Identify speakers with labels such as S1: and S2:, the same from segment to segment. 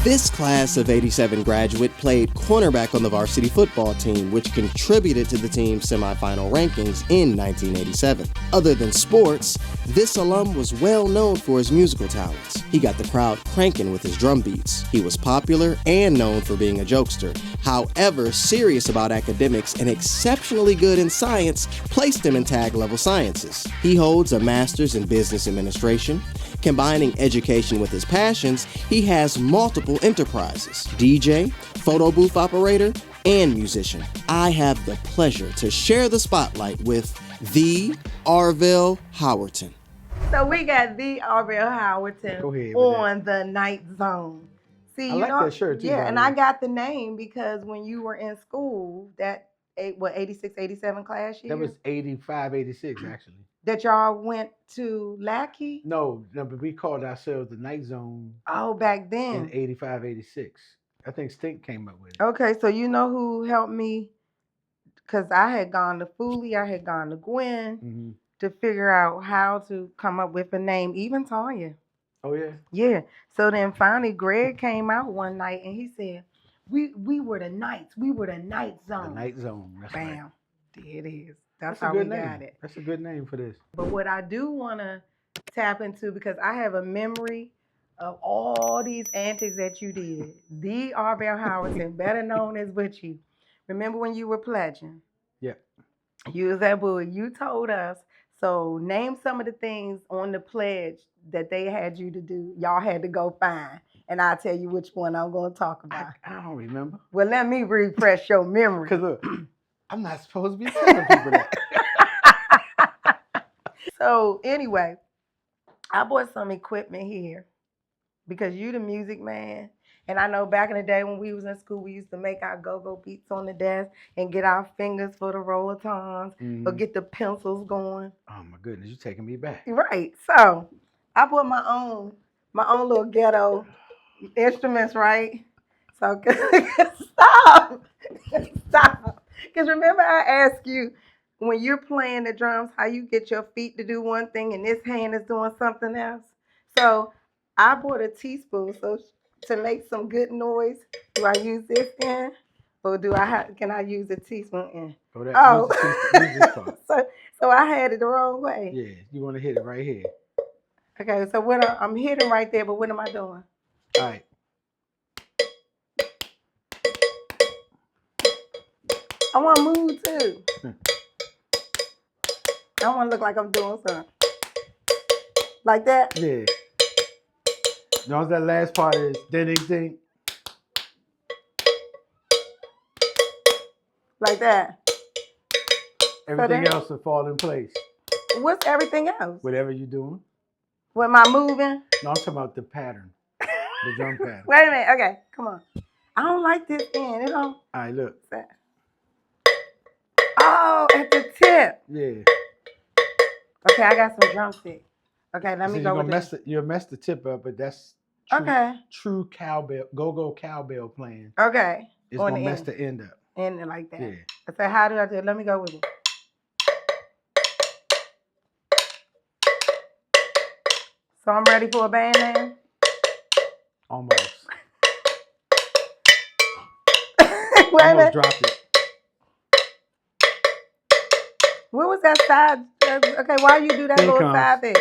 S1: This class of 87 graduate played cornerback on the varsity football team, which contributed to the team's semifinal rankings in 1987. Other than sports, this alum was well known for his musical talents. He got the crowd cranking with his drum beats. He was popular and known for being a jokester. However, serious about academics and exceptionally good in science placed him in tag-level sciences. He holds a master's in business administration. Combining education with his passions, he has multiple enterprises: DJ, photo booth operator, and musician. I have the pleasure to share the spotlight with the Arvell Howerton.
S2: So we got the Arvell Howerton on the Night Zone. See,
S3: I like that shirt too.
S2: Yeah, and I got the name because when you were in school, that 86, 87 class year?
S3: That was 85, 86 actually.
S2: That y'all went to Lackey?
S3: No, but we called ourselves the Night Zone.
S2: Oh, back then.
S3: In 85, 86. I think Stink came up with it.
S2: Okay, so you know who helped me? Because I had gone to Fooley, I had gone to Gwen to figure out how to come up with a name, even Tanya.
S3: Oh, yeah?
S2: Yeah. So then finally Greg came out one night and he said, we were the Knights. We were the Night Zone.
S3: The Night Zone. That's
S2: Bam.
S3: Right.
S2: There it is. That's how we got it.
S3: That's a good name for this.
S2: But what I do want to tap into, because I have a memory of all these antics that you did. The Arvell Howerton, better known as Butchie. Remember when you were pledging?
S3: Yeah.
S2: You was that boy. You told us. So name some of the things on the pledge that they had you to do. Y'all had to go find. And I'll tell you which one I'm going to talk about.
S3: I don't remember.
S2: Well, let me refresh your memory.
S3: Because look, I'm not supposed to be telling people that.
S2: So anyway, I bought some equipment here because you the music man. And I know back in the day when we was in school, we used to make our go-go beats on the desk and get our fingers for the roll-a-tons or get the pencils going.
S3: Oh my goodness, you're taking me back.
S2: Right. So I bought my own little ghetto instruments, right? So stop. Because remember I asked you, when you're playing the drums, how you get your feet to do one thing and this hand is doing something else. So I bought a teaspoon. So to make some good noise, do I use this end or can I use a teaspoon end?
S3: Oh.
S2: So I had it the wrong way.
S3: Yeah, you want to hit it right here.
S2: Okay, so I'm hitting right there, but what am I doing?
S3: All right.
S2: I want to move too. I want to look like I'm doing something. Like that?
S3: Yeah. Notice that last part is ding.
S2: Like that.
S3: Everything else will fall in place.
S2: What's everything else?
S3: Whatever you're doing.
S2: What am I moving?
S3: No, I'm talking about the pattern. The drum pattern.
S2: Wait a minute. Okay, come on. I don't like this end. It don't.
S3: All right, look.
S2: Oh, at the tip.
S3: Yeah.
S2: Okay, I got some drumsticks. Okay, let me go with this.
S3: You'll mess the tip up, but that's true cowbell, go-go cowbell playing.
S2: Okay.
S3: It's going to mess the end up.
S2: End it like that.
S3: Yeah.
S2: I said, how do I do it? Let me go with it. So I'm ready for a band now?
S3: Almost.
S2: Wait a minute.
S3: Dropped it.
S2: What was that side? Okay, why you do that little side thing?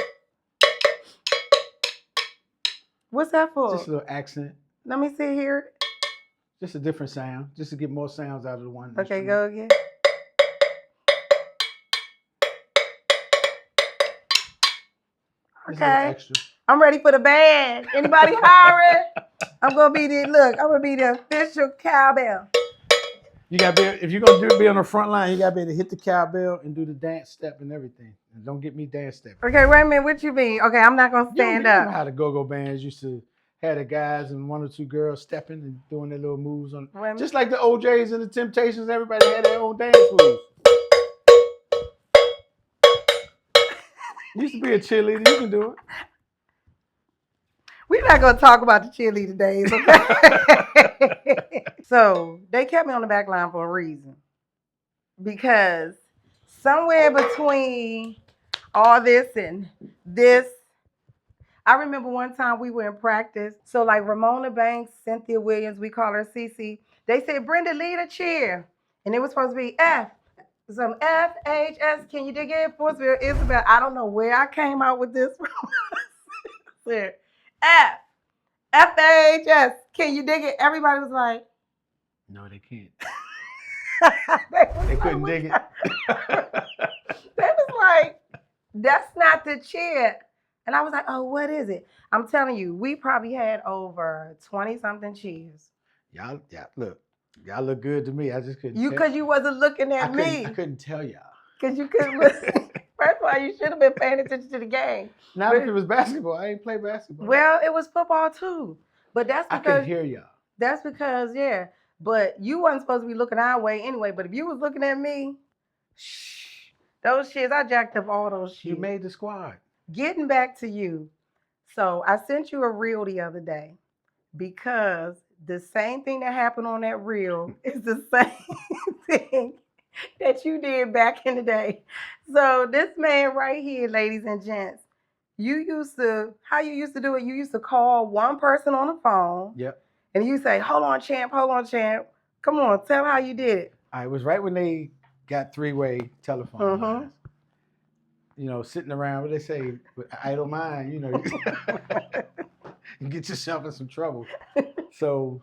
S2: What's that for?
S3: Just a little accent.
S2: Let me see here.
S3: Just a different sound. Just to get more sounds out of the one.
S2: Okay, go again. Okay. I'm ready for the band. Anybody hiring? I'm gonna be the official cowbell.
S3: You gotta be, if you're gonna be on the front line, you gotta be able to hit the cowbell and do the dance step and everything. And don't get me dance stepping.
S2: Okay, wait a minute. What you mean? Okay, I'm not gonna stand up.
S3: You know how the go-go bands used to have the guys and one or two girls stepping and doing their little moves on. Just like the OJs and the Temptations, everybody had their own dance moves. You used to be a cheerleader. You can do it.
S2: We're not gonna talk about the cheerleader days, okay? So they kept me on the back line for a reason. Because somewhere between all this and this, I remember one time we were in practice. So like Ramona Banks, Cynthia Williams, we call her Cece. They said, Brenda, lead a cheer. And it was supposed to be F. Some F, H, S. Can you dig it? Forceville, Isabel. I don't know where I came out with this from. F, F, H, S. Can you dig it? Everybody was like,
S3: No, they can't.
S2: they
S3: They couldn't dig it.
S2: They was like, that's not the cheer. And I was like, oh, what is it? I'm telling you, we probably had over 20-something cheers.
S3: Y'all look good to me. I just couldn't.
S2: Because you wasn't looking at me.
S3: I couldn't tell y'all.
S2: Because you couldn't listen. First of all, you should have been paying attention to the game.
S3: Not if it was basketball. I ain't play basketball.
S2: Well, it was football too. But that's because
S3: I could hear y'all.
S2: That's because, yeah. But you wasn't supposed to be looking our way anyway. But if you was looking at me, those shits, I jacked up all those shits.
S3: You made the squad.
S2: Getting back to you. So I sent you a reel the other day because the same thing that happened on that reel is the same thing that you did back in the day. So this man right here, ladies and gents, how you used to do it, you used to call one person on the phone.
S3: Yep.
S2: And you say, hold on, champ. Come on, tell how you did it.
S3: It was right when they got three-way telephone lines. You know, sitting around, what they say, with idle mind, you know, you get yourself in some trouble. So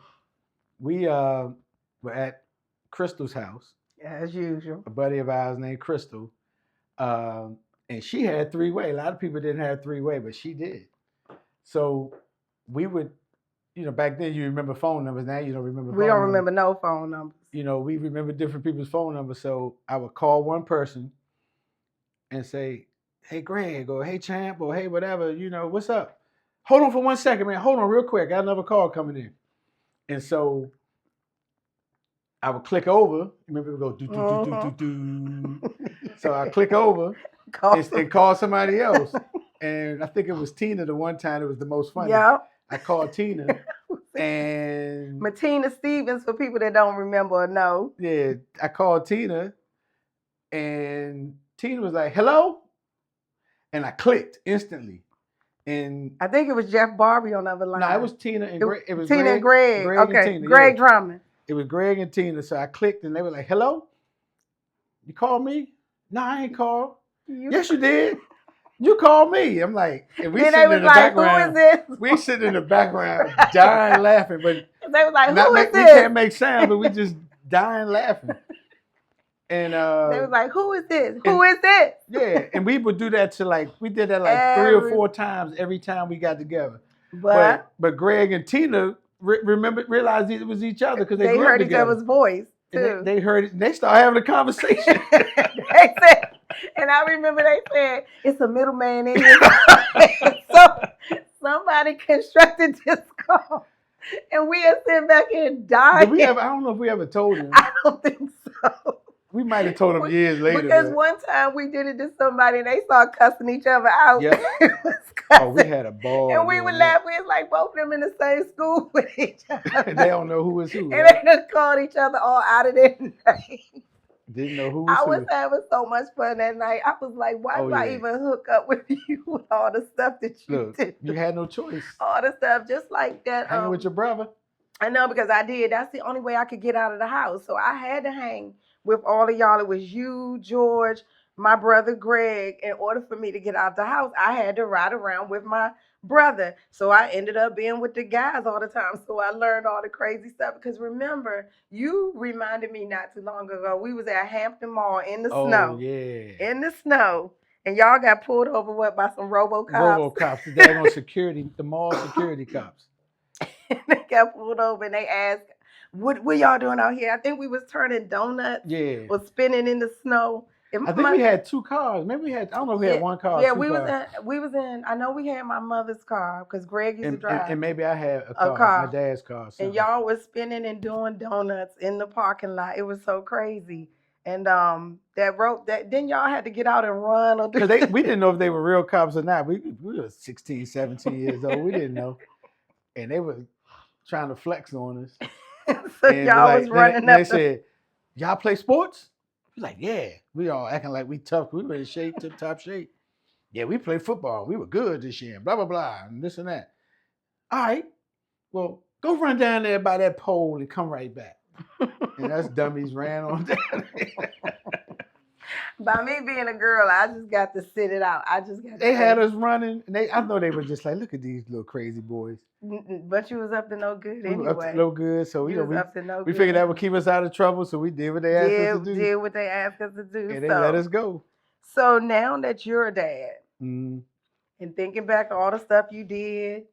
S3: we were at Crystal's house.
S2: As usual.
S3: A buddy of ours named Crystal. And she had three-way. A lot of people didn't have three-way, but she did. So we would, you know, back then you remember phone numbers. Now you don't remember phone numbers.
S2: We don't remember no phone numbers.
S3: You know, we remember different people's phone numbers. So I would call one person and say, hey, Greg, or hey, Champ, or hey, whatever, you know, what's up? Hold on for 1 second, man. Hold on real quick. Got another call coming in. And so I would click over. Remember, it would go do. So I click over and call somebody else. And I think it was Tina the one time. It was the most funny.
S2: Yeah.
S3: I called Tina. And
S2: Matina Stevens, for people that don't remember or know.
S3: Yeah, I called Tina. And Tina was like, hello? And I clicked instantly. And
S2: I think it was Jeff Barbie on the other line.
S3: No, it was Tina and Greg. It was
S2: Tina and Greg. Okay,
S3: and Tina,
S2: Greg Drummond.
S3: It was Greg and Tina. So I clicked and they were like, hello? You called me? No, I ain't called. Yes, you did. You called me. I'm like, and we sitting in the background.
S2: Who is this?
S3: We sitting in the background dying laughing. But
S2: they was like, who is this?
S3: We can't make sound, but we just dying laughing. And
S2: they was like, who is this? Who is this?
S3: Yeah, and we would do that we did that like 3 or 4 times every time we got together.
S2: But
S3: Greg and Tina realized it was each other because they grew
S2: heard
S3: up together.
S2: each other's voice too.
S3: They heard it and they started having a conversation.
S2: They said, and I remember they said, it's a middleman in here. So somebody constructed this call. And we are sitting back here dying.
S3: I don't know if we ever told him.
S2: I don't think so.
S3: We might have told him years later.
S2: Because one time we did it to somebody and they started cussing each other out.
S3: Yep. We had a ball.
S2: And we would laugh. We was like both of them in the same school with each other.
S3: They don't know who is who.
S2: And they just called each other all out of their name.
S3: Didn't know who was
S2: who.
S3: I
S2: was having so much fun that night. I was like, why do I even hook up with you with all the stuff that you did?
S3: You had no choice.
S2: All the stuff just like that.
S3: Hanging with your brother.
S2: I know, because I did. That's the only way I could get out of the house. So I had to hang with all of y'all. It was you, George, my brother Greg. In order for me to get out the house, I had to ride around with my brother. So I ended up being with the guys all the time. So I learned all the crazy stuff. Because remember, you reminded me not too long ago, we was at Hampton Mall in the snow.
S3: Oh, yeah.
S2: In the snow. And y'all got pulled over, by some RoboCops?
S3: RoboCops. The daggone security, the mall security cops.
S2: They got pulled over and they asked, what y'all doing out here? I think we was turning donuts.
S3: Yeah.
S2: Or spinning in the snow.
S3: I think we had 2 cars. Maybe we had, I don't know if we had 1 car.
S2: Yeah,
S3: we
S2: was in, I know we had my mother's car because Greg used to drive.
S3: And maybe I had a car, my dad's car.
S2: And y'all was spinning and doing donuts in the parking lot. It was so crazy. And then y'all had to get out and run.
S3: We didn't know if they were real cops or not. We were 16, 17 years old. We didn't know. And they were trying to flex on us.
S2: So and y'all was running up.
S3: They said, y'all play sports? We're like, yeah. We all acting like we tough. We were in shape, tip-top shape. Yeah, we played football. We were good this year. Blah, blah, blah, and this and that. All right. Well, go run down there by that pole and come right back. And us dummies ran on down there.
S2: By me being a girl, I just got to sit it out. I just got.
S3: They had us running, and I know they were just like, look at these little crazy boys.
S2: But you was up to no good
S3: We were up to
S2: anyway.
S3: no good, so
S2: You was up to no
S3: we
S2: good.
S3: figured that would keep us out of trouble, so we did what they asked us to do.
S2: Did what they asked us to do.
S3: And they let us go.
S2: So now that you're a dad,
S3: Mm.
S2: and thinking back to all the stuff you did,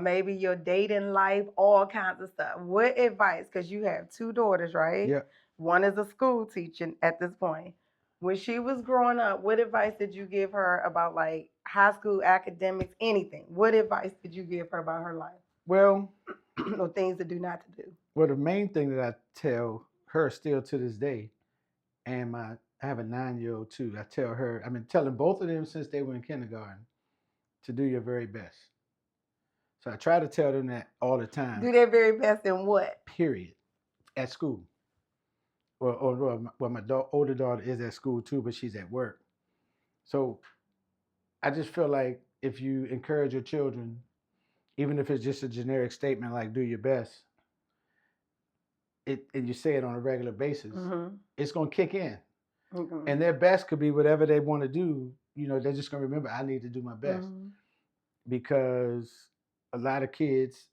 S2: maybe your dating life, all kinds of stuff. What advice? Because you have 2 daughters, right?
S3: Yeah.
S2: One is a school teacher at this point. When she was growing up, what advice did you give her about like high school academics, anything? What advice did you give her about her life?
S3: Well,
S2: or things to do, not to do?
S3: Well, the main thing that I tell her still to this day, and I have a 9-year-old too. I tell her, I've been telling both of them since they were in kindergarten, to do your very best. So I try to tell them that all the time.
S2: Do their very best in what?
S3: Period. At school. Well, my older daughter is at school too, but she's at work. So I just feel like if you encourage your children, even if it's just a generic statement like "do your best," and you say it on a regular basis, it's gonna kick in. And their best could be whatever they want to do. You know, they're just gonna remember, I need to do my best, because a lot of kids,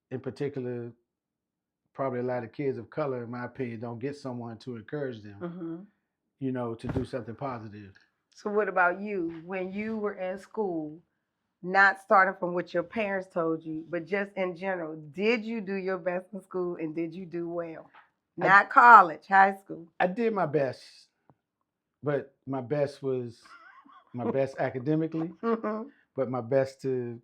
S3: in particular, probably a lot of kids of color, in my opinion, don't get someone to encourage them, you know, to do something positive.
S2: So what about you? When you were in school, not starting from what your parents told you, but just in general, did you do your best in school and did you do well? Not college, high school.
S3: I did my best, but my best was my best academically, but my best to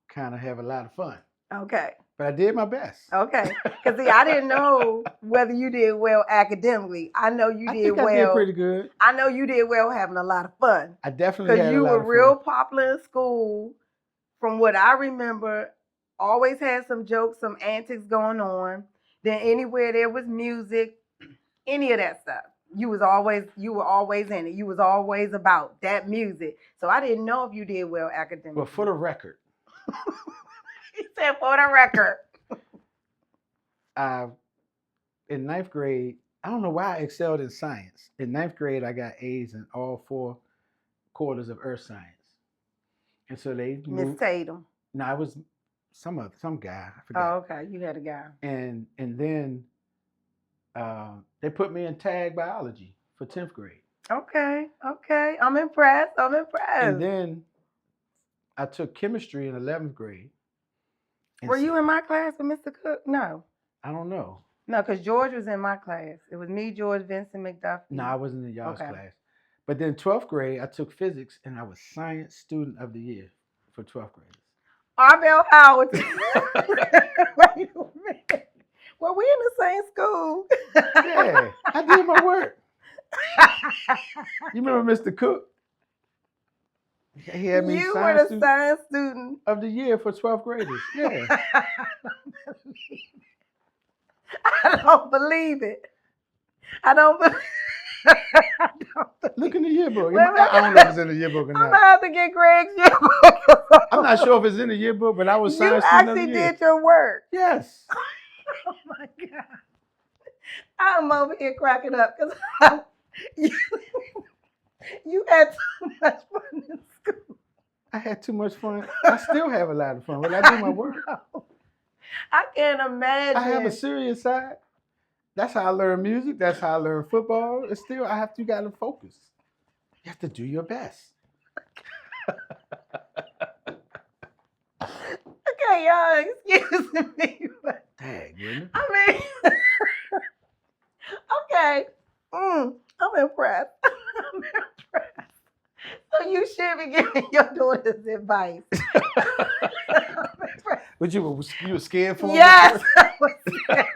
S3: kind of have a lot of fun.
S2: Okay.
S3: But I did my best.
S2: Okay. Because see, I didn't know whether you did well academically. I know you did well.
S3: I did pretty good.
S2: I know you did well having a lot of fun.
S3: I definitely had a lot of fun.
S2: Because you were real popular in school. From what I remember, always had some jokes, some antics going on. Then anywhere there was music, any of that stuff, you were always in it. You was always about that music. So I didn't know if you did well academically.
S3: Well, for the record.
S2: He said for the record.
S3: In 9th grade, I don't know why I excelled in science. In 9th grade, I got A's in all 4 quarters of earth science. And so they
S2: Miss Tatum.
S3: No, I was some guy. I forgot.
S2: Oh, okay. You had a guy.
S3: And then they put me in tag biology for 10th grade.
S2: Okay. I'm impressed.
S3: And then I took chemistry in 11th grade.
S2: Were you in my class with Mr. Cook? No.
S3: I don't know.
S2: No, because George was in my class. It was me, George, Vincent, McDuffie.
S3: No, I wasn't in y'all's class. But then 12th grade, I took physics, and I was Science Student of the Year for 12th graders.
S2: Arbell Howard. Wait a minute. Were we in the same school?
S3: Yeah, I did my work. You remember Mr. Cook? He had me
S2: You were the Science Student
S3: of the Year for 12th graders. Yeah.
S2: I don't believe it.
S3: Look in the yearbook. I don't know if it's in the yearbook or not.
S2: I'm going to have to get Greg's yearbook.
S3: I'm not sure if it's in the yearbook, but I was Science Student of the Year.
S2: You actually did your work.
S3: Yes.
S2: Oh, my God. I'm over here cracking up because you had too much fun in school.
S3: I had too much fun. I still have a lot of fun, but I do my work.
S2: I can't imagine.
S3: I have a serious side. That's how I learn music. That's how I learn football. It's still, you got to focus. You have to do your best.
S2: Okay, y'all, excuse me.
S3: Dang, really?
S2: I mean, okay. I'm impressed. So you should be giving your daughters advice.
S3: But you were scared for them?
S2: Yes. I was scared.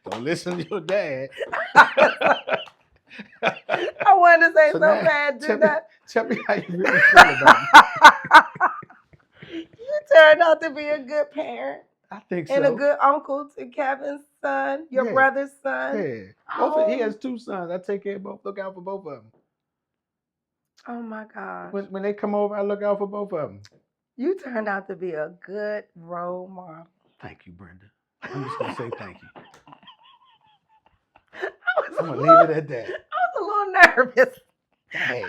S3: Don't listen to your dad.
S2: I wanted to say so bad.
S3: Tell me how you really feel about it.
S2: You turned out to be a good parent.
S3: I think so.
S2: And a good uncle to Kevin's son, your brother's son.
S3: Yeah. He has 2 sons. I take care of both. Look out for both of them.
S2: Oh my gosh.
S3: When they come over, I look out for both of them.
S2: You turned out to be a good role model.
S3: Thank you, Brenda. I'm just gonna say thank you.
S2: I'm
S3: gonna leave it at that.
S2: I was a little nervous.
S3: Hey.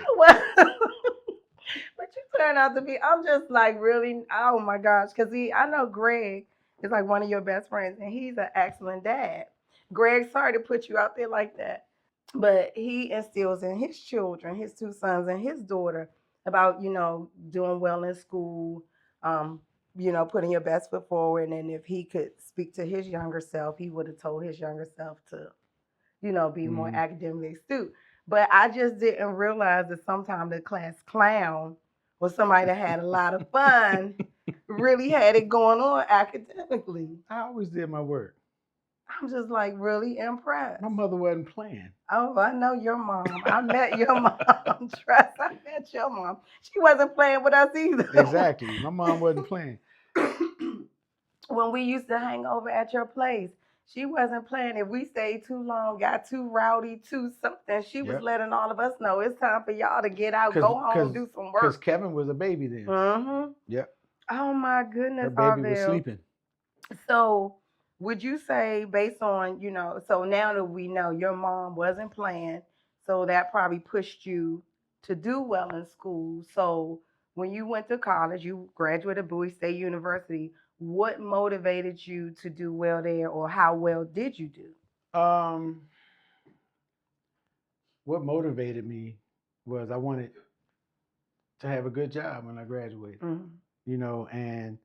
S2: But you turned out to be, I'm just like really, oh my gosh. Because I know Greg is like one of your best friends and he's an excellent dad. Greg, sorry to put you out there like that. But he instills in his children, his two sons and his daughter, about, doing well in school, um, putting your best foot forward. And if he could speak to his younger self, he would have told his younger self to, be more academically astute. But I just didn't realize that sometimes the class clown was somebody that had a lot of fun, really had it going on academically.
S3: I always did my work.
S2: I'm just like really impressed.
S3: My mother wasn't playing.
S2: Oh, I know your mom. I met your mom. Trust, I met your mom. She wasn't playing with us either.
S3: Exactly. My mom wasn't playing.
S2: When we used to hang over at your place, she wasn't playing. If we stayed too long, got too rowdy, too something, she was letting all of us know it's time for y'all to get out, go home, do some work.
S3: Because Kevin was a baby then.
S2: Mm-hmm.
S3: Yep.
S2: Oh my goodness,
S3: her baby
S2: Arvell
S3: was sleeping.
S2: So would you say, based on, so now that we know your mom wasn't playing, so that probably pushed you to do well in school. So when you went to college, you graduated Bowie State University. What motivated you to do well there, or how well did you do?
S3: What motivated me was I wanted to have a good job when I graduated. And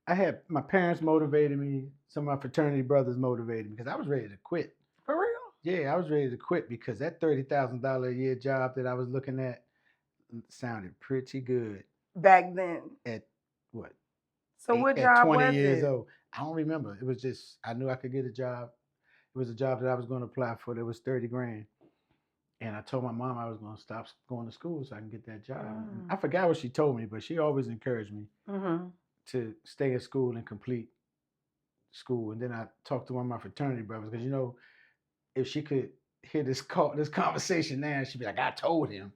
S3: I had my parents motivated me. Some of my fraternity brothers motivated me because I was ready to quit.
S2: For real?
S3: Yeah, I was ready to quit because that $30,000 a year job that I was looking at sounded pretty good.
S2: Back then?
S3: At what?
S2: So what job was it? At 20
S3: years old. I don't remember. It was just, I knew I could get a job. It was a job that I was going to apply for. That was $30,000. And I told my mom I was going to stop going to school so I can get that job. I forgot what she told me, but she always encouraged me to stay in school and complete school. And then I talked to one of my fraternity brothers because, if she could hear this conversation now, she'd be like, I told him.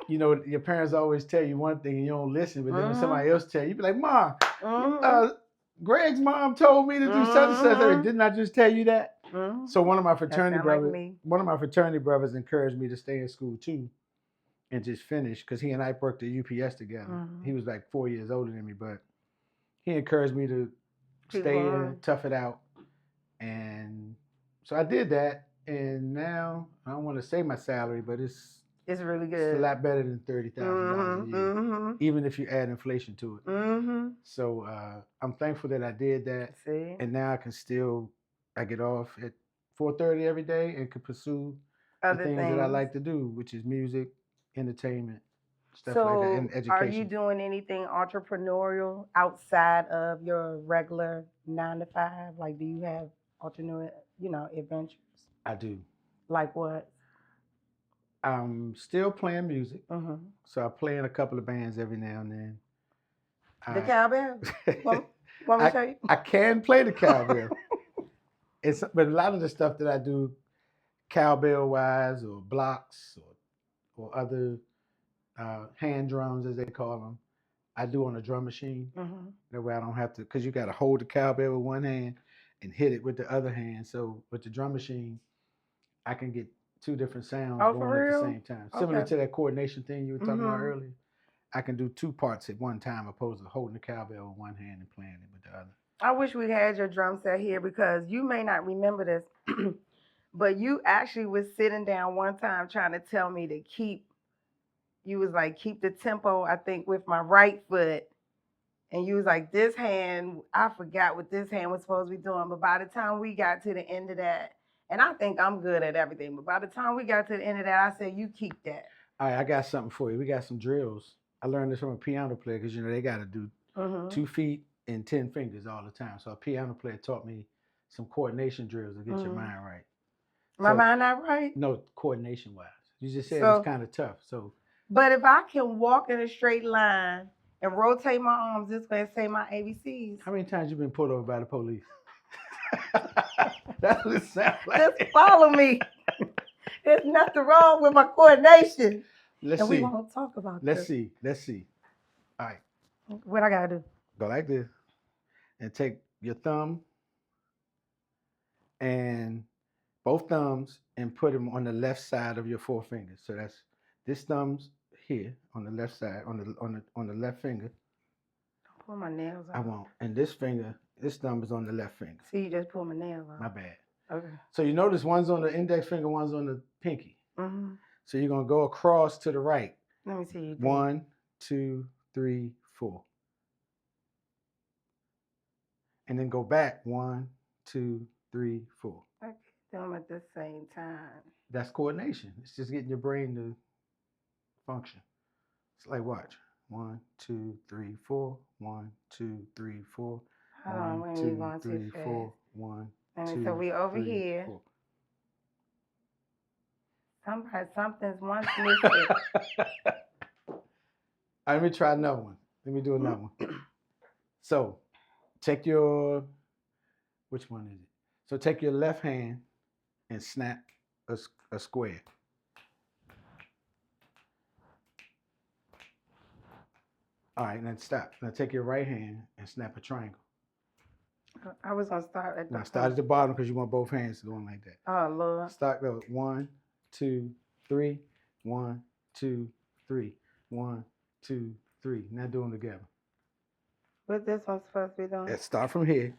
S3: Your parents always tell you one thing and you don't listen, but then when somebody else tell you, you'd be like, Mom, Greg's mom told me to do such and such. Didn't I just tell you that? So one of my fraternity brothers encouraged me to stay in school too and just finish because he and I worked at UPS together. He was like 4 years older than me, but he encouraged me to stay in, tough it out. And so I did that. And now I don't want to say my salary, but it's
S2: really good.
S3: It's a lot better than $30,000 a year, even if you add inflation to it. So I'm thankful that I did that.
S2: See?
S3: And now I get off at 4:30 every day and can pursue the things that I like to do, which is music, entertainment, stuff like that, and education.
S2: Are you doing anything entrepreneurial outside of your regular 9 to 5? Like, do you have alternate, adventures?
S3: I do.
S2: Like what?
S3: I'm still playing music, so I play in a couple of bands every now and then.
S2: The cowbell? Want me to show you?
S3: I can play the cowbell. But a lot of the stuff that I do, cowbell-wise, or blocks, or other hand drums, as they call them, I do on a drum machine. That way I don't have to, because you got to hold the cowbell with one hand and hit it with the other hand. So with the drum machine, I can get two different sounds going at the same time. Similar to that coordination thing you were talking about earlier. I can do two parts at one time opposed to holding the cowbell with one hand and playing it with the other.
S2: I wish we had your drum set here because you may not remember this, but you actually was sitting down one time trying to tell me to keep the tempo, I think, with my right foot. And you was like, this hand, I forgot what this hand was supposed to be doing. But by the time we got to the end of that, and I think I'm good at everything, but by the time we got to the end of that, I said, you keep that.
S3: All right, I got something for you. We got some drills. I learned this from a piano player because, they got to do 2 feet and 10 fingers all the time. So a piano player taught me some coordination drills to get your mind right.
S2: My mind not right?
S3: No, coordination-wise. You just said it's kind of tough.
S2: But if I can walk in a straight line and rotate my arms this way and say my ABCs.
S3: How many times you been pulled over by the police? That's what it sounds like.
S2: Just follow me. There's nothing wrong with my coordination.
S3: Let's
S2: and we
S3: see.
S2: won't talk about
S3: Let's
S2: this.
S3: see. Let's see. All right.
S2: What I gotta do?
S3: Go like this. And take your thumb and both thumbs and put them on the left side of your four fingers. So that's this thumb's here on the left side, on the left finger.
S2: Don't pull my nails off.
S3: I won't. And this thumb is on the left finger.
S2: See, you just pull my nails off.
S3: My bad.
S2: Okay.
S3: So you notice one's on the index finger, one's on the pinky.
S2: Mm-hmm.
S3: So you're gonna go across to the right.
S2: Let me see you.
S3: 1, 2, 3, 4. And then go back 1, 2, 3, 4.
S2: Okay. Do them at the same time.
S3: That's coordination. It's just getting your brain to function. It's like watch. 1, 2, 3, 4. 1, 2, 3, 4.
S2: Hold on,
S3: 1,
S2: when we going
S3: 2,
S2: too
S3: 3,
S2: fast.
S3: 4. 1,
S2: And
S3: 2,
S2: so we over
S3: 3,
S2: here.
S3: 4.
S2: Something's one missing.
S3: Let me try another one. Let me do another one. So take your, which one is it? So take your left hand and snap a square. All right, now stop. Now take your right hand and snap a triangle.
S2: I was gonna start at the
S3: Now start at the bottom because you want both hands going like that.
S2: Oh Lord.
S3: Start go 1, 2, 3. 1, 2, 3. 1, 2, 3. Now do them together.
S2: What's this one supposed to be doing?
S3: Let's start from here.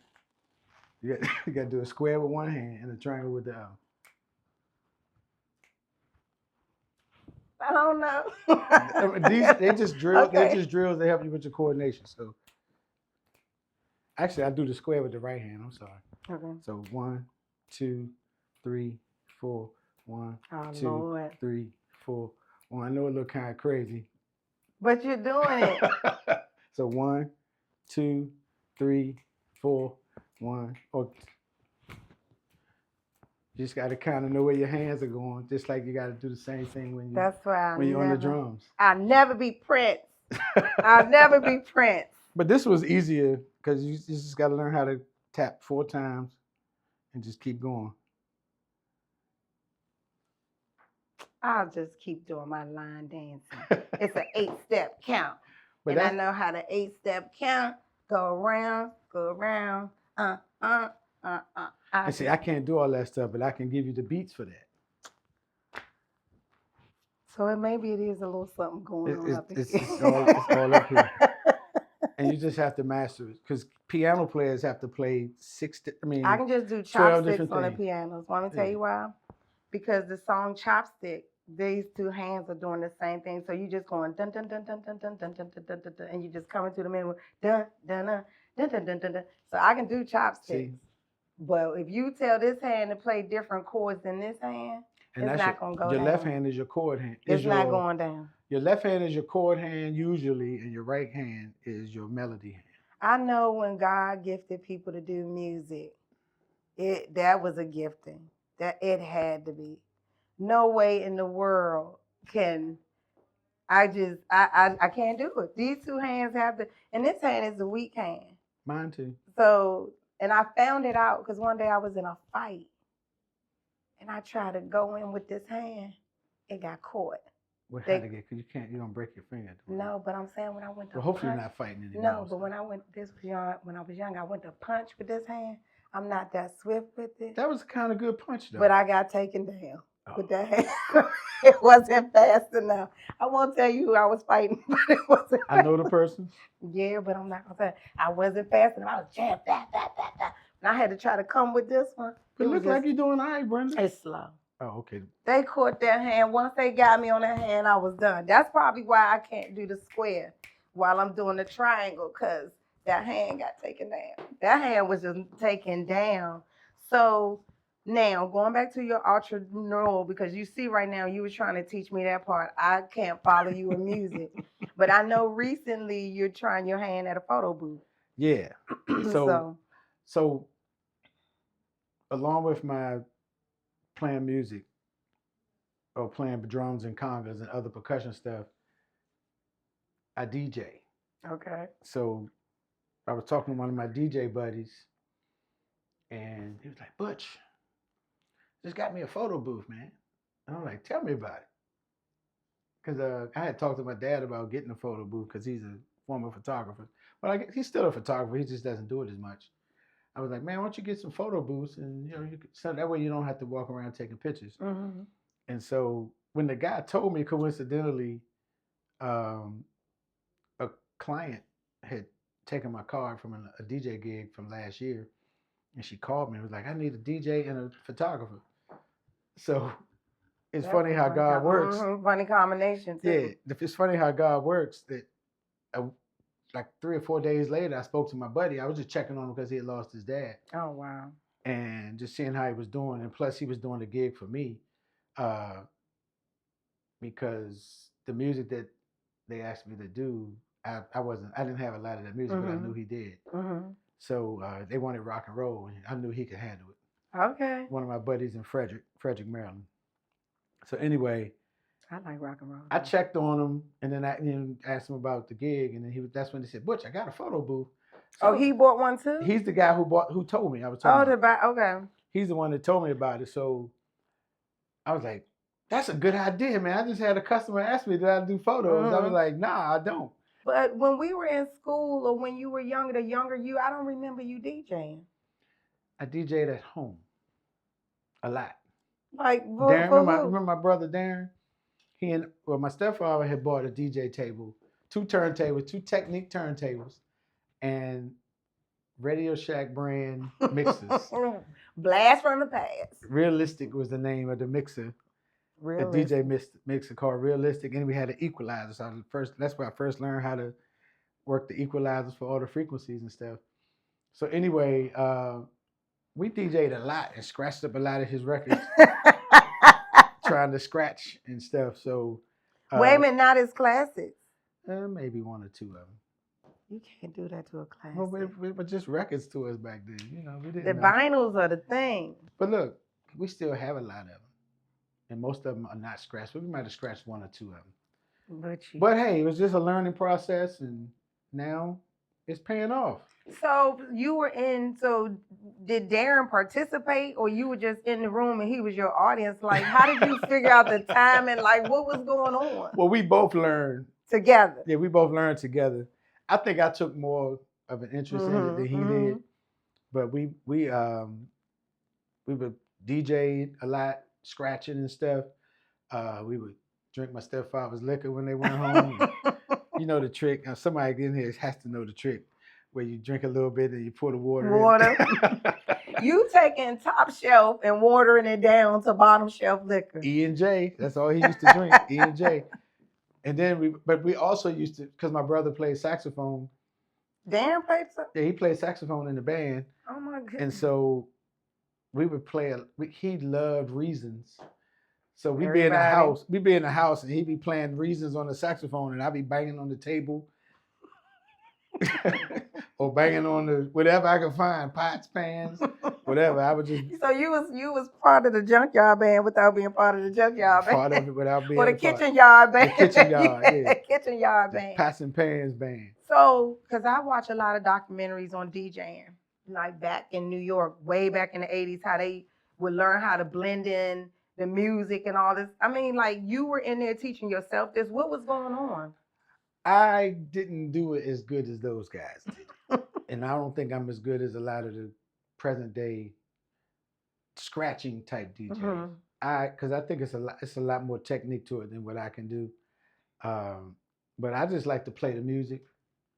S3: You got to do a square with one hand and a triangle with the other.
S2: I don't know.
S3: They just drill.
S2: Okay.
S3: They just drills. They help you with your coordination. So actually, I do the square with the right hand. I'm sorry.
S2: Okay.
S3: So 1, 2, 3, 4. 1,
S2: Oh
S3: 2,
S2: Lord.
S3: 3, 4. Well, I know it look kind of crazy.
S2: But you're doing it.
S3: So 1, 2, 3, 4. 1. Oh, you just got to kind of know where your hands are going, just like you got to do the same thing when you
S2: That's why
S3: you're on the drums.
S2: I'll never be Prince. I'll never be Prince.
S3: But this was easier because you just got to learn how to tap 4 times and just keep going.
S2: I'll just keep doing my line dancing. It's an 8-step count.
S3: But
S2: and I know how to 8-step count. Go around,
S3: And see, I can't do all that stuff, but I can give you the beats for that.
S2: So maybe it is a little something going on up here.
S3: It's all up here. And you just have to master it. Because piano players have to play
S2: I can just do
S3: 12
S2: chopsticks
S3: different
S2: on the
S3: things.
S2: pianos. Want me to tell you why? Because the song Chopstick, these 2 hands are doing the same thing. So you just going dun dun dun dun dun dun dun dun dun dun dun dun, and you just coming to the middle dun dun dun dun dun dun dun dun. So I can do chopsticks.
S3: See?
S2: But if you tell this hand to play different chords than this hand,
S3: And
S2: it's not going to go down.
S3: Your left hand is your chord hand.
S2: It's not going down.
S3: Your left hand is your chord hand usually, and your right hand is your melody hand.
S2: I know when God gifted people to do music, that was a gifting. That it had to be. No way in the world can I can't do it. These 2 hands have to, and this hand is a weak hand.
S3: Mine too.
S2: So, and I found it out because one day I was in a fight and I tried to go in with this hand. It got caught.
S3: Well, how to get? Because you're gonna break your finger.
S2: No, but I'm saying when I went to
S3: Well, hopefully
S2: punch,
S3: you're not fighting anymore.
S2: No, but when I went, when I was young, I went to punch with this hand. I'm not that swift with it.
S3: That was kind of good punch though.
S2: But I got taken down with that hand. It wasn't fast enough. I won't tell you who I was fighting, but it wasn't.
S3: I know the person.
S2: Yeah, but I'm not gonna say I wasn't fast enough. I was jammed, that. And I had to try to come with this one.
S3: It looks like you're doing all right, Brenda.
S2: It's slow.
S3: Oh, okay.
S2: They caught that hand. Once they got me on that hand, I was done. That's probably why I can't do the square while I'm doing the triangle, because that hand got taken down. That hand was just taken down. So now, going back to your ultra neural, because you see right now, you were trying to teach me that part. I can't follow you in music. But I know recently you're trying your hand at a photo booth.
S3: Yeah. So along with my playing music or playing drums and congas and other percussion stuff, I DJ.
S2: Okay.
S3: So I was talking to one of my DJ buddies, and he was like, Butch, just got me a photo booth, man. And I'm like, tell me about it. because I had talked to my dad about getting a photo booth because he's a former photographer. Well, he's still a photographer. He just doesn't do it as much. I was like, man, why don't you get some photo booths and so that way you don't have to walk around taking pictures.
S2: Mm-hmm.
S3: And so when the guy told me, coincidentally, a client had taken my card from a DJ gig from last year, and she called me and was like, I need a DJ and a photographer. So it's funny how God works.
S2: Funny combination too.
S3: Yeah, it's funny how God works. That like 3 or 4 days later, I spoke to my buddy. I was just checking on him because he had lost his dad.
S2: Oh wow!
S3: And just seeing how he was doing, and plus he was doing a gig for me, because the music that they asked me to do, I didn't have a lot of that music, but I knew he did.
S2: Mm-hmm.
S3: So they wanted rock and roll, and I knew he could handle it.
S2: Okay.
S3: One of my buddies in Frederick, Maryland. So anyway,
S2: I like rock and roll.
S3: I checked on him, and then I asked him about the gig, and then that's when he said, "Butch, I got a photo booth." So
S2: he bought one too.
S3: He's the guy who told me. I was told.
S2: Okay.
S3: He's the one that told me about it. So I was like, "That's a good idea, man." I just had a customer ask me, "Did I do photos?" Mm-hmm. I was like, "Nah, I don't."
S2: But when we were in school or when you were younger, the younger you, I don't remember you DJing.
S3: I DJed at home a lot.
S2: Like,
S3: Darren, remember my brother Darren? My stepfather had bought a DJ table, 2 turntables, 2 Technique turntables, and Radio Shack brand mixers.
S2: Blast from the past.
S3: Realistic was the name of the mixer. Realistic. The DJ mixer called Realistic, and we had an equalizer. So that's where I first learned how to work the equalizers for all the frequencies and stuff. So anyway, we DJ'd a lot and scratched up a lot of his records, trying to scratch and stuff. So
S2: wait a minute, not his classics.
S3: Maybe 1 or 2 of them.
S2: You can't do that to a classic.
S3: Well, we were just records to us back then. We didn't.
S2: The vinyls are the thing.
S3: But look, we still have a lot of them, and most of them are not scratched. But we might have scratched 1 or 2 of them. But hey, it was just a learning process, and now it's paying off.
S2: So so did Darren participate, or you were just in the room and he was your audience? Like, how did you figure out the time and like what was going on?
S3: Well, we both learned
S2: together.
S3: Yeah, we both learned together. I think I took more of an interest in it than he did. But we would DJ a lot, scratching and stuff. We would drink my stepfather's liquor when they went home. You know the trick. Somebody in here has to know the trick, where you drink a little bit and you pour the water in.
S2: You taking top shelf and watering it down to bottom shelf liquor.
S3: E&J. That's all he used to drink. E&J. And then we also used to, because my brother played saxophone.
S2: Darren played saxophone?
S3: Yeah, he played saxophone in the band.
S2: Oh my goodness.
S3: And so we would play, he loved Reasons. So we'd be in the house and he'd be playing Reasons on the saxophone and I'd be banging on the table. Or banging on the whatever I could find, pots, pans, whatever. I would just.
S2: So you was part of the junkyard band without being part of the junkyard band.
S3: Part of it without being.
S2: Or the kitchen yard band.
S3: The kitchen yard, yeah.
S2: Kitchen yard band.
S3: Pots and pans band.
S2: So, because I watch a lot of documentaries on DJing, like back in New York, way back in the 80s, how they would learn how to blend in the music and all this. I mean, like you were in there teaching yourself this. What was going on?
S3: I didn't do it as good as those guys did. And I don't think I'm as good as a lot of the present day scratching type DJs. Because I think it's a lot more technique to it than what I can do. But I just like to play the music.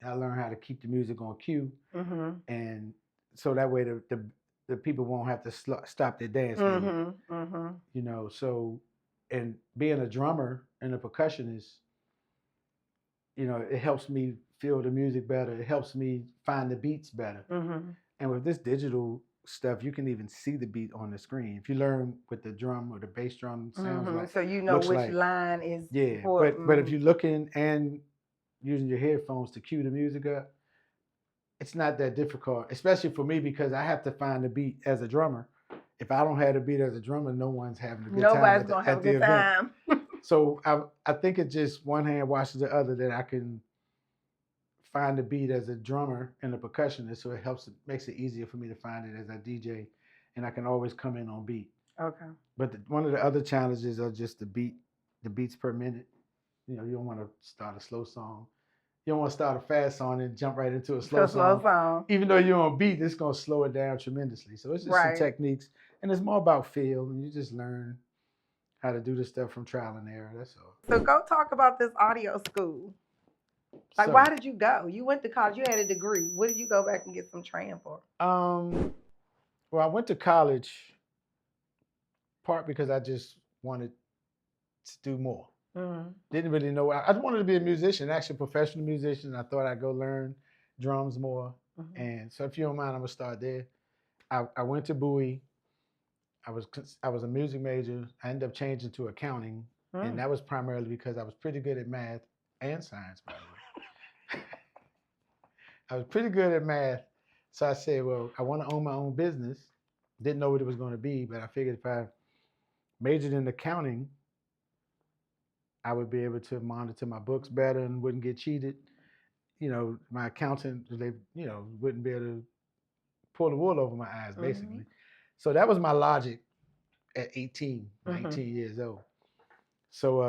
S3: I learn how to keep the music on cue. And so that way the people won't have to stop their dance. So, and being a drummer and a percussionist, it helps me feel the music better. It helps me find the beats better. And with this digital stuff, you can even see the beat on the screen. If you learn what the drum or the bass drum sounds like.
S2: So you know which line is.
S3: Yeah, but if you're looking and using your headphones to cue the music up, it's not that difficult, especially for me because I have to find the beat as a drummer. If I don't have the beat as a drummer, no one's having a good time.
S2: Nobody's going to have a good time.
S3: So I think it's just one hand washes the other that I can find the beat as a drummer and a percussionist. So it makes it easier for me to find it as a DJ, and I can always come in on beat.
S2: Okay.
S3: But one of the other challenges are just the beats per minute. You know, you don't want to start a slow song. You don't want to start a fast song and jump right into a
S2: It's
S3: slow
S2: a slow
S3: song.
S2: song.
S3: Even though you're on beat, it's gonna slow it down tremendously. So it's just some
S2: Right.
S3: techniques, and it's more about feel, and you just learn how to do this stuff from trial and error. That's all.
S2: So go talk about this audio school. Like,
S3: So,
S2: why did you go? You went to college. You had a degree. What did you go back and get some training for?
S3: well, I went to college part because I just wanted to do more.
S2: Mm-hmm.
S3: Didn't really know. I just wanted to be a musician, actually a professional musician. I thought I'd go learn drums more.
S2: Mm-hmm.
S3: And so, if you don't mind, I'm gonna start there. I went to Bowie. I was a music major. I ended up changing to accounting, and that was primarily because I was pretty good at math and science, by the way. I was pretty good at math, so I said, well, I want to own my own business. Didn't know what it was going to be, but I figured if I majored in accounting, I would be able to monitor my books better and wouldn't get cheated. You know, my accountant, they, you know, wouldn't be able to pull the wool over my eyes, basically.
S2: Mm-hmm.
S3: So that was my logic at 18,
S2: Mm-hmm.
S3: 19 years old. So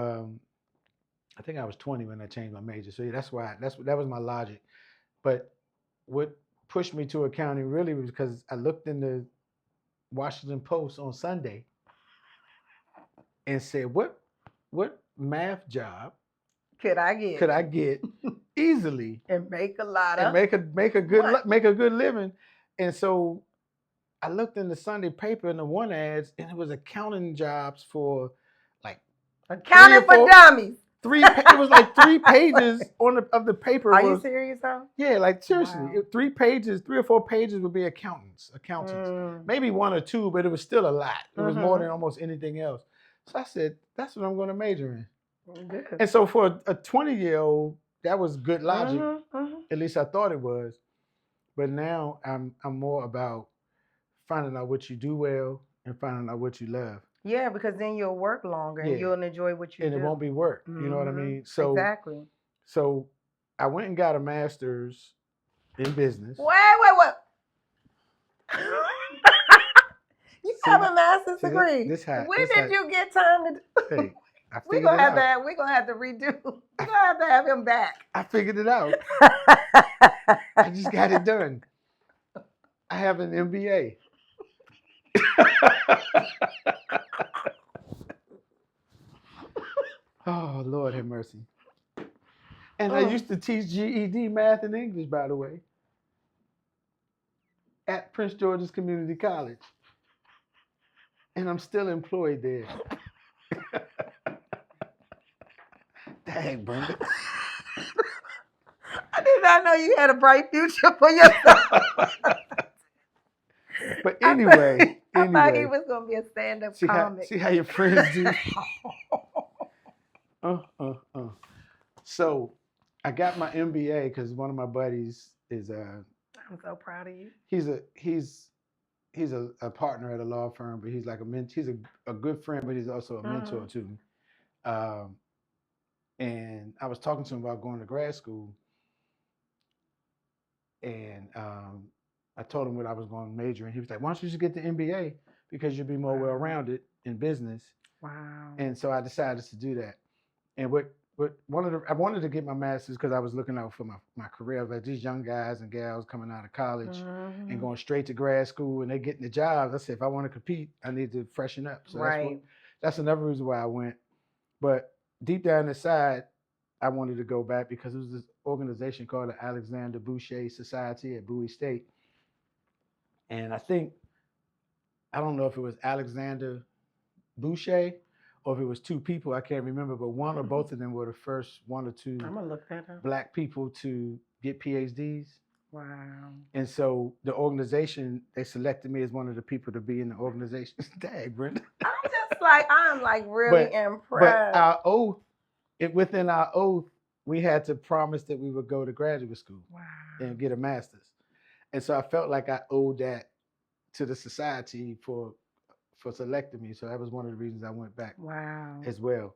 S3: I think I was 20 when I changed my major. So yeah, that was my logic. But what pushed me to accounting really was because I looked in the Washington Post on Sunday and said, what math job
S2: could I
S3: get easily
S2: and make a lot
S3: and
S2: of
S3: make a good living? And so I looked in the Sunday paper in the one ads, and it was accounting jobs for like
S2: accounting for dummies.
S3: It was like 3 pages of the paper.
S2: Are you serious though?
S3: Yeah, like seriously,
S2: Wow.
S3: 3 or 4 pages would be accountants, maybe 1 or 2, but it was still a lot. It was more than almost anything else. So I said, that's what I'm going to major in.
S2: Good.
S3: And so for a 20-year-old, that was good logic. At least I thought it was. But now I'm more about finding out what you do well and finding out what you love.
S2: Yeah, because then you'll work longer and you'll enjoy what you do.
S3: And it won't be work. You know what I mean? So
S2: exactly.
S3: So I went and got a master's in business.
S2: Wait. You have a master's degree. When did you get time to?
S3: Hey,
S2: we're gonna have to redo. We're gonna have to have him back.
S3: I figured it out. I just got it done. I have an MBA. Oh, Lord have mercy. And I used to teach GED math and English, by the way, at Prince George's Community College. And I'm still employed there. Dang, Bryn.
S2: I did not know you had a bright future for yourself.
S3: But anyway,
S2: I thought he was going to be a stand-up comic.
S3: See how your friends do? So I got my MBA because one of my buddies is
S2: I'm so proud of you.
S3: He's a partner at a law firm, but he's like he's a good friend, but he's also a mentor to me. And I was talking to him about going to grad school, and I told him what I was going to major in. He was like, "Why don't you just get the MBA because you'll be more well-rounded in business?"
S2: Wow.
S3: And so I decided to do that. And I wanted to get my master's because I was looking out for my career. I was like, these young guys and gals coming out of college and going straight to grad school and they're getting the jobs. I said, if I want to compete, I need to freshen up. So that's another reason why I went. But deep down inside, I wanted to go back because it was this organization called the Alexander Boucher Society at Bowie State. And I don't know if it was Alexander Boucher or if it was 2 people, I can't remember, but one or both of them were the first 1 or 2
S2: I'm gonna look that up. Black
S3: people to get PhDs.
S2: Wow.
S3: And so the organization, they selected me as one of the people to be in the organization. Dang, Brenda.
S2: I'm really impressed.
S3: But our oath, within our oath, we had to promise that we would go to graduate school and get a master's. And so I felt like I owed that to the society for selecting me. So that was one of the reasons I went back as well.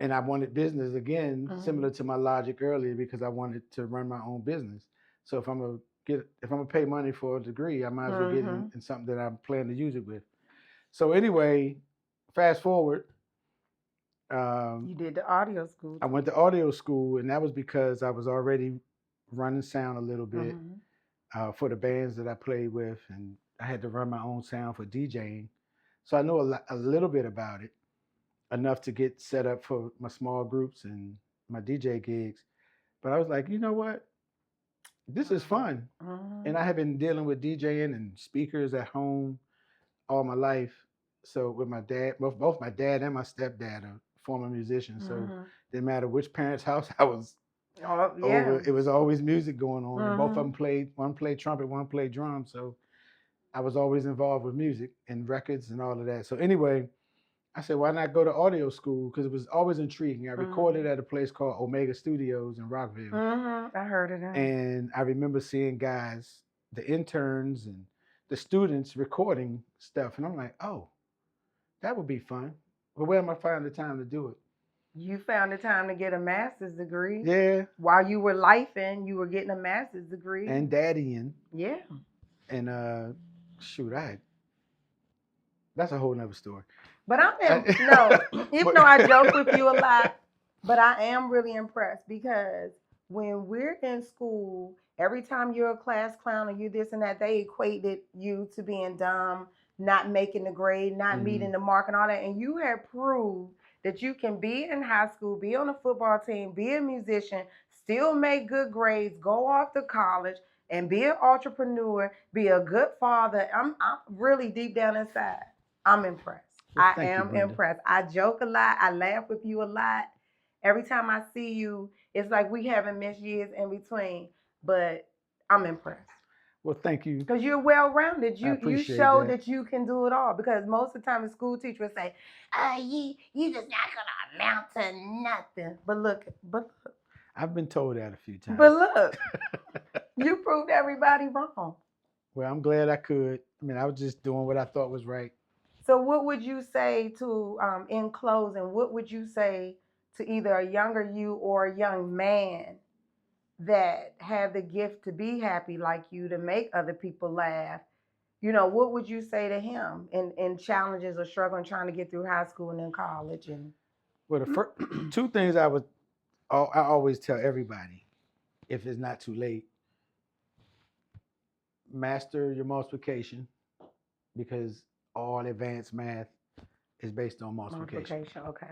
S3: And I wanted business again, similar to my logic earlier, because I wanted to run my own business. So if I'm gonna pay money for a degree, I might as well get in something that I'm planning to use it with. So anyway, fast forward,
S2: You did the audio school.
S3: I went to audio school, and that was because I was already running sound a little bit for the bands that I played with, and I had to run my own sound for DJing. So I know a little bit about it, enough to get set up for my small groups and my DJ gigs. But I was like, you know what? This is fun. And I have been dealing with DJing and speakers at home all my life. So with my dad, both my dad and my stepdad are former musicians. So it didn't matter which parent's house I was over, it was always music going on. And both of them played, one played trumpet, one played drums. So I was always involved with music and records and all of that. So anyway, I said, why not go to audio school? Because it was always intriguing. I recorded at a place called Omega Studios in Rockville.
S2: I heard of that.
S3: And I remember seeing guys, the interns and the students recording stuff. And I'm like, oh, that would be fun. But where am I finding the time to do it?
S2: You found the time to get a master's degree.
S3: Yeah.
S2: While you were lifing, you were getting a master's degree.
S3: And daddying.
S2: Yeah.
S3: And shoot, that's a whole nother story.
S2: But even though I joke with you a lot, but I am really impressed because when we're in school, every time you're a class clown or you this and that, they equated you to being dumb, not making the grade, not meeting the mark and all that. And you have proved that you can be in high school, be on a football team, be a musician, still make good grades, go off to college, and be an entrepreneur, be a good father. I'm really deep down inside, I'm impressed.
S3: Well,
S2: I am impressed. I joke a lot. I laugh with you a lot. Every time I see you, it's like we haven't missed years in between, but I'm impressed.
S3: Well, thank you.
S2: Because you're well-rounded. You show that you can do it all. Because most of the time the school teacher would say, you just not going to amount to nothing. But look.
S3: I've been told that a few times.
S2: But look, you proved everybody wrong.
S3: Well, I'm glad I could. I mean, I was just doing what I thought was right.
S2: So what would you say to, in closing, what would you say to either a younger you or a young man that have the gift to be happy like you, to make other people laugh? You know, what would you say to him in challenges or struggling trying to get through high school and then college? And
S3: well, the first two things I always tell everybody, if it's not too late, master your multiplication, because all advanced math is based on multiplication.
S2: Okay.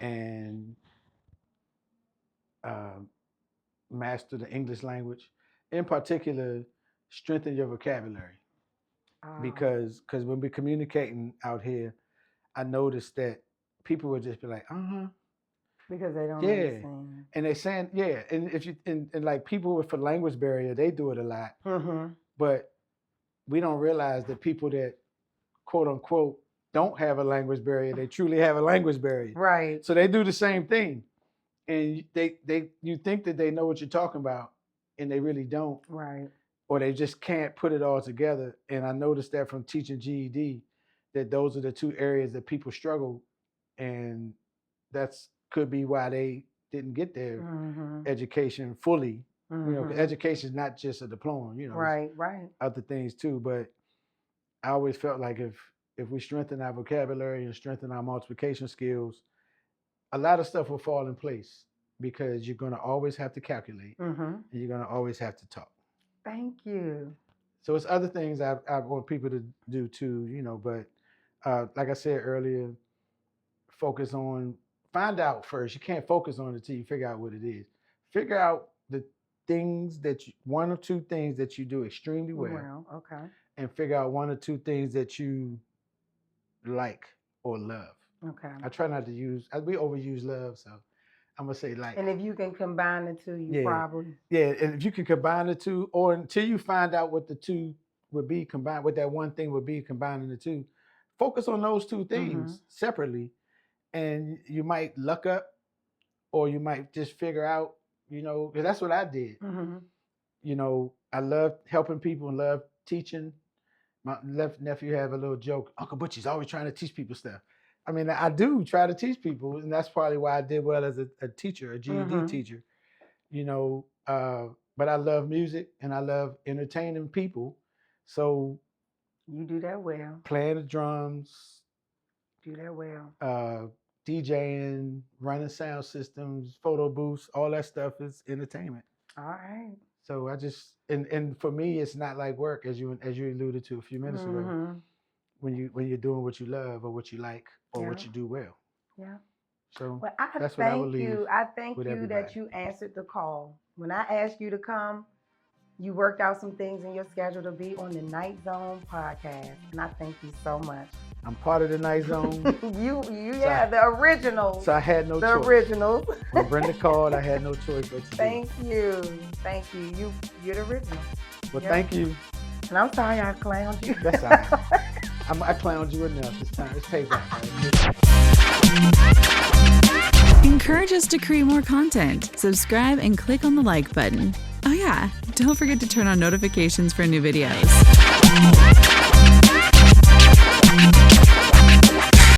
S3: And master the English language. In particular, strengthen your vocabulary. Because when we're communicating out here, I noticed that people would just be like,
S2: because they don't understand.
S3: And they're saying, and if you and like people with a language barrier, they do it a lot. But we don't realize that people that quote unquote don't have a language barrier, they truly have a language barrier.
S2: Right.
S3: So they do the same thing. And you think that they know what you're talking about, and they really don't.
S2: Right.
S3: Or they just can't put it all together. And I noticed that from teaching GED, that those are the two areas that people struggle, and that's could be why they didn't get their education fully. You know, 'cause education is not just a diploma. You know,
S2: right.
S3: Other things too. But I always felt like if we strengthen our vocabulary and strengthen our multiplication skills, a lot of stuff will fall in place, because you're going to always have to calculate, and you're going to always have to talk.
S2: Thank you.
S3: So it's other things I want people to do too, you know, but like I said earlier, find out first. You can't focus on it until you figure out what it is. Figure out the things one or two things that you do extremely well.
S2: Okay.
S3: And figure out one or two things that you like or love.
S2: Okay.
S3: I try not to we overuse love, so I'm gonna say like.
S2: And if you can combine the two, probably.
S3: Yeah, and if you can combine the two, or until you find out what the two would be combined, what that one thing would be combining the two, focus on those two things separately, and you might luck up, or you might just figure out, you know, because that's what I did. You know, I love helping people and love teaching. My left nephew have a little joke. Uncle Butchie's always trying to teach people stuff. I mean, I do try to teach people, and that's probably why I did well as a teacher, a GED teacher. You know, but I love music and I love entertaining people. So
S2: you do that well.
S3: Playing the drums.
S2: Do that well.
S3: DJing, running sound systems, photo booths, all that stuff is entertainment.
S2: All right.
S3: So I just and for me, it's not like work, as you alluded to a few minutes ago. When you're doing what you love or what you like or what you do well.
S2: Yeah.
S3: So
S2: well,
S3: that's what I would leave.
S2: I thank
S3: with
S2: you
S3: everybody.
S2: that you answered the call. When I asked you to come, you worked out some things in your schedule to be on the Night Zone podcast. And I thank you so much.
S3: I'm part of the Night Zone.
S2: The originals.
S3: So I had no choice.
S2: The originals.
S3: When Brenda called, I had no choice but to
S2: Thank you. You're the original.
S3: Well, thank you.
S2: And I'm sorry I clowned you.
S3: That's all right. I clowned you enough this time. It's payback.
S4: Encourage us to create more content. Subscribe and click on the like button. Oh yeah, don't forget to turn on notifications for new videos.